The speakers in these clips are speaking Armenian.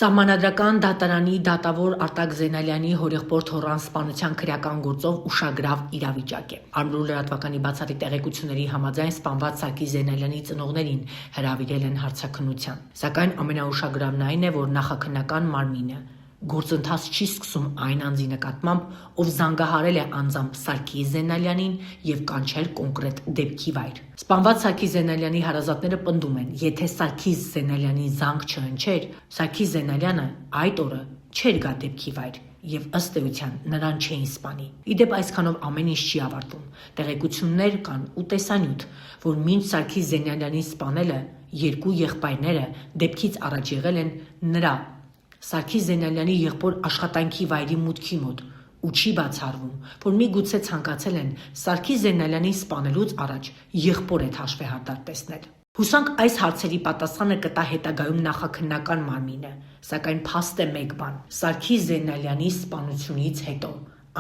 Սահմանադրական դատարանի դատավոր Արտակ Զենալյանի հորեղբոր Թոռան սպանության քրեական գործով ուշագրավ իրավիճակ է։ Արմրու լրատվականի բացառիկ տեղեկությունների համաձայն սպանված Սարգիս Զենալյանի ծնողներին հրավիրել են հարցաքննության։ Սակայն ամենաուշագրավն այն է, որ նախաքննական մարմինը գործընթաց չի սկսում այն անձի նկատմամբ, ով զանգահարել է անձամբ Սարգիս Զենալյանին եւ կանչել կոնկրետ դեպքի վայր։ Սպանված Սարգիս Զենալյանի հարազատները պնդում են, եթե Սարգիս Զենալյանի զանգ չհնչեր, Սարգիս Զենալյանը այդ օրը չէր գա դեպքի վայր եւ ըստ էության նրան չէին սպանի։ Իդեպ այսքանով ամեն ինչ չի ավարտվում։ Տեղեկություններ կան ու տեսանյութ, որ մինչ Սարգիս Զենալյանին սպանելը երկու եղբայրները դեպքից առաջ եղել են նրա Սարգիս Զենալյանի եղբոր աշխատանքի վայրի մուտքի մոտ ու չի բացառվում, որ միգուցե ցանկացել են Սարգիս Զենալյանին սպանելուց առաջ եղբոր այդ հաշվեհարդար տեսնել։ Հուսանք այս հարցերի պատասխանը կտա հետագայում նախաքննական մարմինը, սակայն փաստ է մեկ բան. Սարգիս Զենալյանի սպանությունից հետո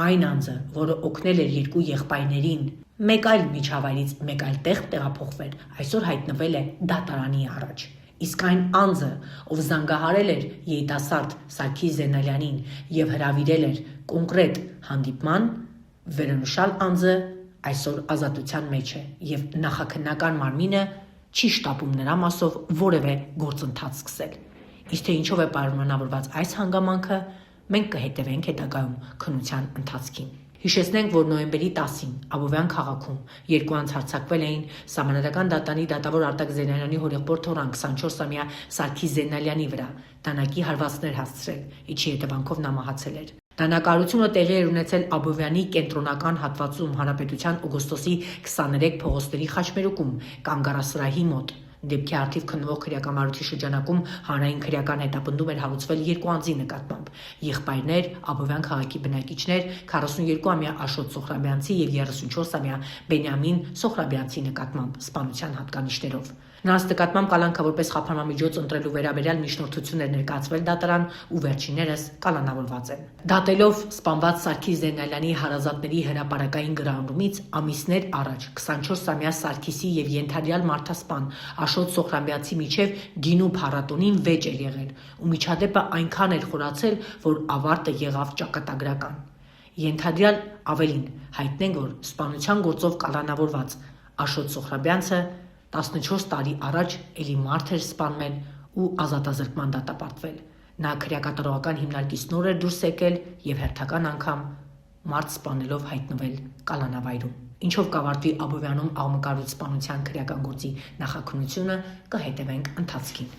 այն անձը, որը օգնել էր երկու եղբայրներին մեկ այլ միջավայրից մեկ այլ տեղ տեղափոխվել, այսօր հայտնվել է դատարանի առաջ։ Իսկ այն անձը, ով զանգահարել էր երիտասարդ Սարգիս Զենալյանին եւ հրավիրել էր կոնկրետ հանդիպման, վերոնշյալ անձը այսօր ազատության մեջ է եւ նախաքննական մարմինը չի շտապում նրա մասով որևէ գործընթաց սկսել։ Իսկ թե ինչով է պայմանավորված այս հանգամանքը, մենք կհետևենք հետագայում քննության ընթացքին։ Հիշեցնենք, որ նոյեմբերի 10-ին Աբովյան քաղաքում երկու անձ հարձակվել էին Սահմանադրական դատարանի դատավոր Արտակ Զենալյանի հորեղբոր Թոռան 24-ամյա Սարգիս Զենալյանի վրա դանակի հարվածներ հասցրել, ինչի հետևանքով նա մահացել էր։ Դանակահարությունը տեղի էր ունեցել Աբովյանի կենտրոնական հատվածում Հանրապետության օգոստոսի 23 փողոցների խաչմերուկում Կանգառասրահի մոտ։ Դեպքի առթիվ քննվող քրեակամարության շրջանակում հանրային քրեական հետապնդում էր հարուցվել երկու անձի նկատմամբ՝ եղբայրներ, Աբովյան քաղաքի բնակիչներ, 42-ամյա Աշոտ Սոխրաբյանցի եւ 34-ամյա Բենյամին Սոխրաբյանցի նկատմամբ սպանության հատկանիշներով։ Նրանց նկատմամբ կալանքը որպես խափանամիջոց ընտրելու վերաբերյալ միջնորդություն էր ներկայացվել դատարան ու վերջիններս կալանավորված են։ Դատելով սպանված Սարգիս Զենալյանի հարազատների հրապարակային գրառումից ամիսներ առաջ 24-ամյա Սարգիսի եւ ենթադրյալ մարդասպան Աշոտ Սոխրաբյանցի միջև գինու փառատոնին վեճ էր եղել ու միջադեպը այնքան էր խորացել, որ ավարտը եղավ ճակատագրական։ Ենթադրյալ ավելին հայտնենք, որ սպանության գործով կալանավորված Աշոտ Սոխրաբյանցը 14 տարի առաջ էլի մարդ էր սպանվել ու ազատազրկման դատապարտվել։ Նա քրեակատարողական հիմնարկից նոր էր դուրս եկել եւ հերթական անգամ մարդ սպանելով հայտնվել կալանավայրում։ Ինչով կավարտվի Աբովյանում աղմկարույց սպանության քրեական գործի նախաքննությունը, կհետևենք ընթացքին։